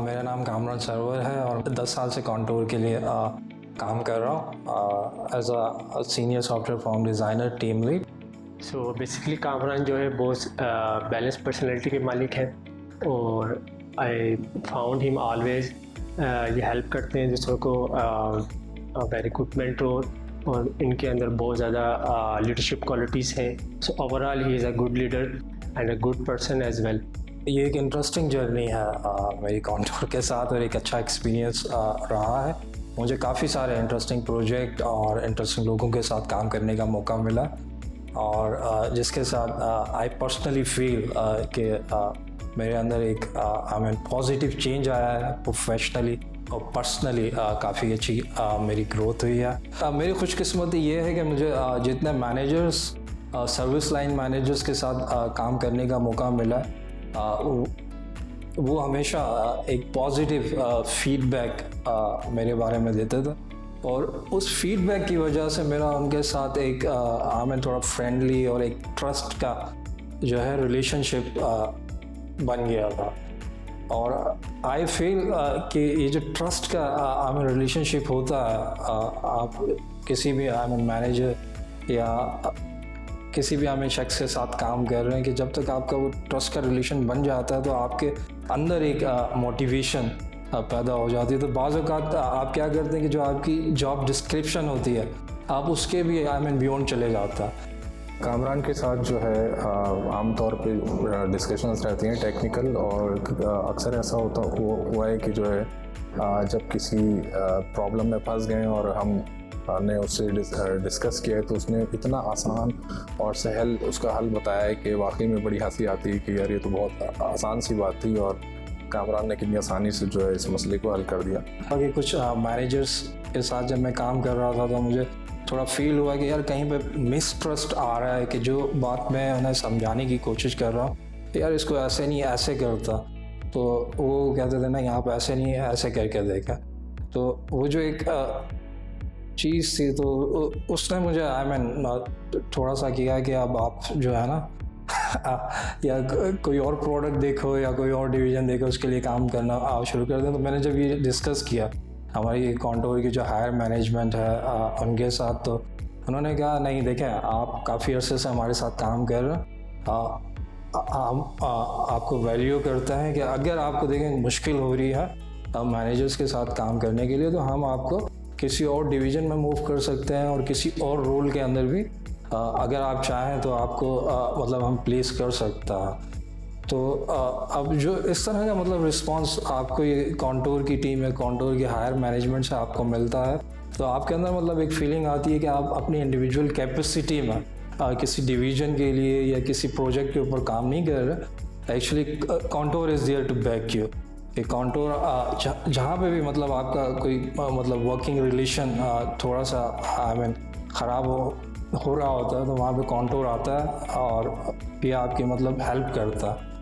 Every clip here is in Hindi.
मेरा नाम कामरान सरवर है और 10 साल से कॉन्टूर के लिए काम कर रहा हूँ as a senior software form designer team lead. So basically Kamran जो है बहुत बैलेंस पर्सनैलिटी के मालिक हैं और आई फाउंड हिम ऑलवेज ये हेल्प करते हैं दूसरों को वेरी गुड मेंटोर और इनके अंदर बहुत ज़्यादा लीडरशिप क्वालिटीज़ हैं। So overall he is a good leader and a good person as well. ये एक इंटरेस्टिंग जर्नी है मेरी कॉन्टूर के साथ और एक अच्छा एक्सपीरियंस रहा है। मुझे काफ़ी सारे इंटरेस्टिंग प्रोजेक्ट और इंटरेस्टिंग लोगों के साथ काम करने का मौका मिला और जिसके साथ आई पर्सनली फील कि मेरे अंदर एक पॉजिटिव चेंज आया है प्रोफेशनली और पर्सनली। काफ़ी अच्छी मेरी ग्रोथ हुई है। मेरी खुशकिस्मती ये है कि मुझे जितने मैनेजर्स सर्विस लाइन मैनेजर्स के साथ काम करने का मौका मिला वो हमेशा एक पॉजिटिव फीडबैक मेरे बारे में देते थे और उस फीडबैक की वजह से मेरा उनके साथ एक थोड़ा फ्रेंडली और एक ट्रस्ट का जो है रिलेशनशिप बन गया था। और आई फील कि ये जो ट्रस्ट का रिलेशनशिप होता है आप किसी भी मैनेजर या किसी भी शख्स के साथ काम कर रहे हैं कि जब तक आपका वो ट्रस्ट का रिलेशन बन जाता है तो आपके अंदर एक मोटिवेशन पैदा हो जाती है। तो बाज़ औक़ात आप क्या करते हैं कि जो आपकी जॉब डिस्क्रिप्शन होती है आप उसके भी बियॉन्ड चले जाता है। कामरान के साथ जो है आमतौर पे डिस्कशंस रहती हैं टेक्निकल और अक्सर ऐसा हुआ है कि जो है जब किसी प्रॉब्लम में फंस गए और हमने उससे डिस्कस किया है तो उसने इतना आसान और सहल उसका हल बताया है कि वाकई में बड़ी हंसी आती है कि यार ये तो बहुत आसान सी बात थी और कामरान ने कितनी आसानी से जो है इस मसले को हल कर दिया। आगे कुछ मैनेजर्स के साथ जब मैं काम कर रहा था तो मुझे थोड़ा फील हुआ कि यार कहीं पे मिसट्रस्ट आ रहा है कि जो बात मैं उन्हें समझाने की कोशिश कर रहा हूँ यार इसको ऐसे नहीं ऐसे करता, तो वो कहते थे नहीं आप ऐसे नहीं ऐसे करके देखा। तो वो जो एक चीज़ थी तो उसने मुझे थोड़ा सा किया कि अब आप जो है ना या कोई और प्रोडक्ट देखो या कोई और डिवीज़न देखो उसके लिए काम करना शुरू कर दें। तो मैंने जब ये डिस्कस किया हमारी कॉन्टूर की जो हायर मैनेजमेंट है उनके साथ, तो उन्होंने कहा नहीं देखें आप काफ़ी अरसे से हमारे साथ काम कर रहे हैं, हम आपको वैल्यू करते हैं कि अगर आपको देखें मुश्किल हो रही है मैनेजर्स के साथ काम करने के लिए तो हम आपको किसी और डिवीज़न में मूव कर सकते हैं और किसी और रोल के अंदर भी अगर आप चाहें तो आपको हम प्लेस कर सकता है। तो अब जो इस तरह का रिस्पांस आपको ये कॉन्टूर की टीम है कॉन्टूर की हायर मैनेजमेंट से आपको मिलता है तो आपके अंदर एक फीलिंग आती है कि आप अपनी इंडिविजुअल कैपेसिटी में किसी डिवीज़न के लिए या किसी प्रोजेक्ट के ऊपर काम नहीं कर रहे। Actually contour is there to back you. कि कॉन्टूर जहाँ पे भी आपका कोई वर्किंग रिलेशन थोड़ा सा ख़राब हो रहा होता है तो वहाँ पे कॉन्टूर आता है और ये आपकी हेल्प करता है।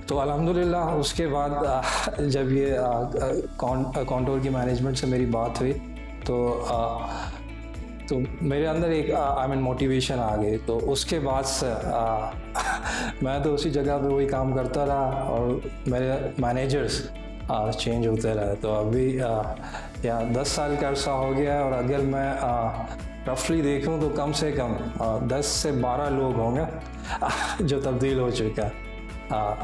तो अल्हम्दुलिल्लाह उसके बाद जब ये कॉन्टूर की मैनेजमेंट से मेरी बात हुई तो मेरे अंदर एक मोटिवेशन आ गई। तो उसके बाद से मैं तो उसी जगह पे वही काम करता रहा और मेरे मैनेजर्स चेंज होते रहे। तो अभी 10 साल का अर्सा हो गया है और अगर मैं रफली देखूं तो कम से कम 10 से 12 लोग होंगे जो तब्दील हो चुका है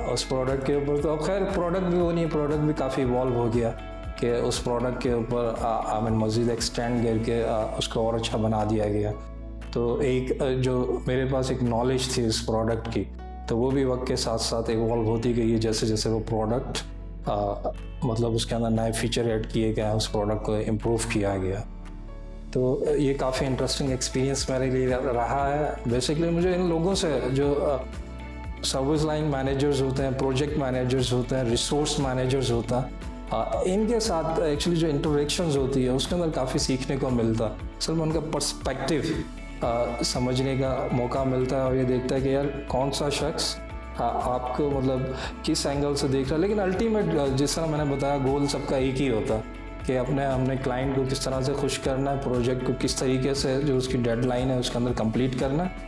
उस प्रोडक्ट के ऊपर। तो अब खैर प्रोडक्ट भी वो नहीं, प्रोडक्ट भी काफ़ी इवॉल्व हो गया कि उस प्रोडक्ट के ऊपर मज़ीद एक्सटेंड करके उसको और अच्छा बना दिया गया। तो एक जो मेरे पास एक नॉलेज थी उस प्रोडक्ट की तो वो भी वक्त के साथ साथ इवॉल्व होती गई है जैसे जैसे वो प्रोडक्ट उसके अंदर नए फीचर ऐड किए गए, उस प्रोडक्ट को इम्प्रूव किया गया। तो ये काफ़ी इंटरेस्टिंग एक्सपीरियंस मेरे लिए रहा है। बेसिकली मुझे इन लोगों से जो सर्विस लाइन मैनेजर्स होते हैं, प्रोजेक्ट मैनेजर्स होते हैं, रिसोर्स मैनेजर्स होता है, इनके साथ एक्चुअली जो इंटरेक्शंस होती है उसके अंदर काफ़ी सीखने को मिलता है। असल में उनका पर्सपेक्टिव समझने का मौका मिलता है और ये देखता है कि यार कौन सा शख्स आपको किस एंगल से देख रहा है। लेकिन अल्टीमेट जिस तरह मैंने बताया गोल सबका एक ही होता है कि हमने क्लाइंट को किस तरह से खुश करना है, प्रोजेक्ट को किस तरीके से जो उसकी डेडलाइन है उसके अंदर कंप्लीट करना है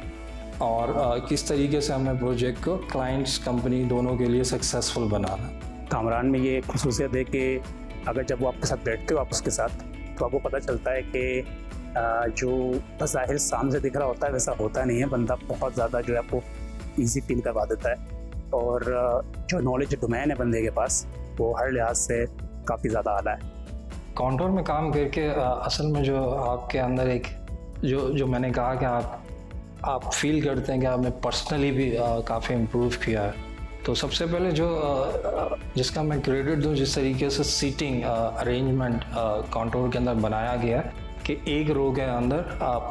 और किस तरीके से हमने प्रोजेक्ट को क्लाइंट्स कंपनी दोनों के लिए सक्सेसफुल बनाना है। कामरान में ये खसूसियत है कि अगर जब वो आपके साथ बैठते हो आप उसके साथ, तो आपको पता चलता है कि जो बज़ाहिर सामने से दिख रहा होता है वैसा होता नहीं है। बंदा बहुत ज़्यादा जो है आपको ईजी फील करवा देता है, और जो नॉलेज डोमेन है बंदे के पास वो हर लिहाज से काफ़ी ज़्यादा आला है। कॉन्टोर में काम करके असल में जो आपके अंदर एक जो मैंने कहा कि आप फील करते हैं कि आपने पर्सनली भी काफ़ी इम्प्रूव किया है। तो सबसे पहले जिसका मैं क्रेडिट दूं, जिस तरीके से सीटिंग अरेंजमेंट कॉन्टोर के अंदर बनाया गया है कि एक रो के अंदर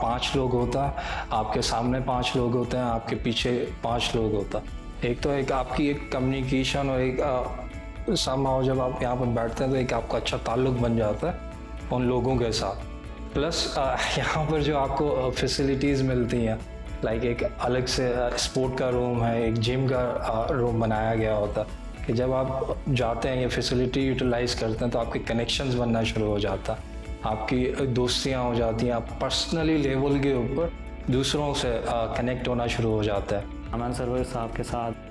5 लोग होता है, आपके सामने 5 लोग होते हैं, आपके पीछे 5 लोग होता है। एक तो एक आपकी एक कम्युनिकेशन और एक समहाउ जब आप यहाँ पर बैठते हैं तो एक आपका अच्छा ताल्लुक बन जाता है उन लोगों के साथ। प्लस यहाँ पर जो आपको फैसिलिटीज़ मिलती हैं, लाइक एक अलग से स्पोर्ट का रूम है, एक जिम का रूम बनाया गया होता है कि जब आप जाते हैं ये फैसिलिटी यूटिलाइज़ करते हैं तो आपके कनेक्शंस बनना शुरू हो जाता है, आपकी दोस्तियाँ हो जाती हैं, आप पर्सनली लेवल के ऊपर दूसरों से कनेक्ट होना शुरू हो जाता है। अमान सरवर साहब के साथ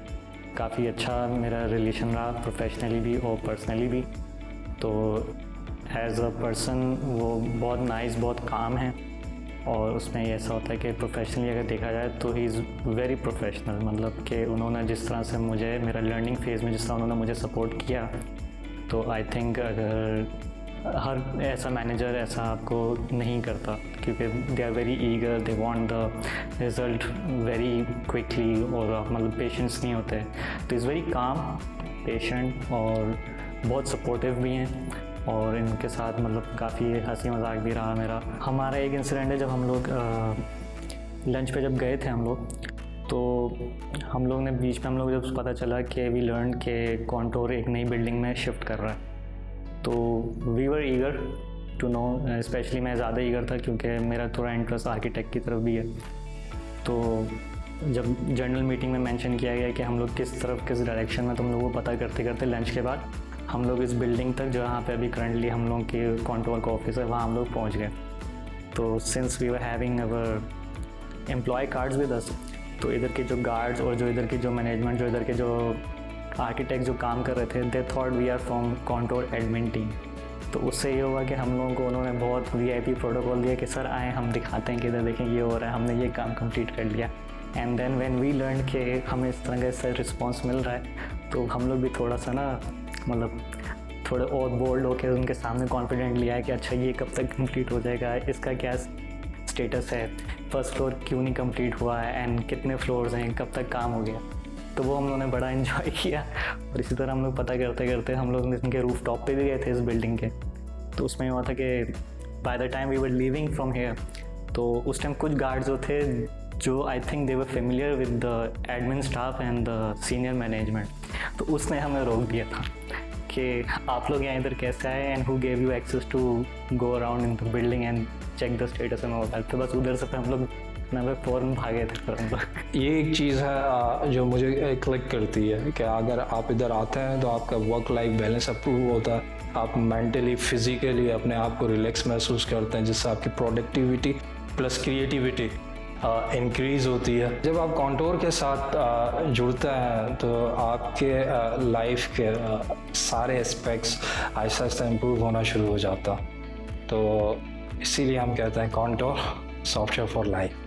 काफ़ी अच्छा मेरा रिलेशन रहा, प्रोफेशनली भी और पर्सनली भी। तो एज अ पर्सन वो बहुत नाइस, बहुत काम है, और उसमें ये ऐसा होता है कि प्रोफेशनली अगर देखा जाए तो ही इज़ वेरी प्रोफेशनल। मतलब कि उन्होंने जिस तरह से मुझे मेरा लर्निंग फेज़ में जिस तरह उन्होंने मुझे सपोर्ट किया, तो आई थिंक अगर हर ऐसा मैनेजर ऐसा आपको नहीं करता, क्योंकि they are very eager, they want the result very quickly, और मतलब पेशेंस नहीं होते। तो इज़ वेरी काम, पेशेंट और बहुत सपोर्टिव भी हैं, और इनके साथ मतलब काफ़ी हंसी मजाक भी रहा मेरा। हमारा एक इंसिडेंट है, जब हम लोग लंच पे जब गए थे हम लोग, तो हम लोग ने बीच में हम लोग जब पता चला कि वी लर्न के कॉन्टोर एक नई बिल्डिंग में शिफ्ट कर रहा है, तो we were eager to know. Specially मैं ज़्यादा ईगर था क्योंकि मेरा थोड़ा इंटरेस्ट आर्किटेक्ट की तरफ भी है। तो जब जर्नल मीटिंग में मेंशन किया गया कि हम लोग किस तरफ किस डायरेक्शन में, तो हम लोग वो पता करते करते लंच के बाद हम लोग इस बिल्डिंग तक, जहाँ पे अभी करंटली हम लोग के कॉन्टोर का ऑफिस है, वहाँ हम लोग पहुँच गए। तो since we were having our employ cards with us, तो इधर के जो गार्ड्स और जो इधर के जो मैनेजमेंट, जो इधर के जो आर्किटेक्ट जो काम कर रहे थे, they thought we are from contour admin team. तो उससे ये हुआ कि हम लोगों को उन्होंने बहुत VIP प्रोटोकॉल दिया कि सर आए, हम दिखाते हैं कि इधर देखें ये हो रहा है, हमने ये काम कंप्लीट कर लिया। And then when we learn कि हमें इस तरह का इससे रिस्पॉन्स मिल रहा है, तो हम लोग भी थोड़ा सा ना मतलब थोड़े और बोल्ड होकर उनके सामने कॉन्फिडेंट लिया है कि अच्छा ये कब तक कंप्लीट हो जाएगा, इसका क्या स्टेटस है, फर्स्ट फ्लोर क्यों नहीं कंप्लीट हुआ है, एंड कितने फ्लोर्स हैं, कब तक काम हो गया। तो वो हम लोगों ने बड़ा इन्जॉय किया, और इसी तरह हम लोग पता करते करते हम लोग इनके रूफ टॉप पे भी गए थे इस बिल्डिंग के। तो उसमें हुआ था कि by the time we were leaving from here, तो उस टाइम कुछ गार्ड्स जो थे, जो I think they were familiar with the admin staff and the senior management, तो उसने हमें रोक दिया था कि आप लोग यहाँ इधर कैसे आए, and who gave you access to go around in the building and check the status and all that. तो बस उधर से हम लोग फ़ौरन भागे थे फिर हम लोग। ये एक चीज़ है जो मुझे क्लिक करती है कि अगर आप इधर आते हैं तो आपका वर्क लाइफ बैलेंस अप्रूव होता है, आप मेंटली फिजिकली अपने आप को रिलैक्स महसूस करते हैं, जिससे आपकी प्रोडक्टिविटी प्लस क्रिएटिविटी इंक्रीज़ होती है। जब आप कॉन्टोर के साथ जुड़ते हैं तो आपके लाइफ के सारे एस्पेक्ट्स आहिस्ता आहिस्ता इम्प्रूव होना शुरू हो जाता। तो इसीलिए हम कहते हैं कॉन्टोर सॉफ्टवेयर फॉर लाइफ।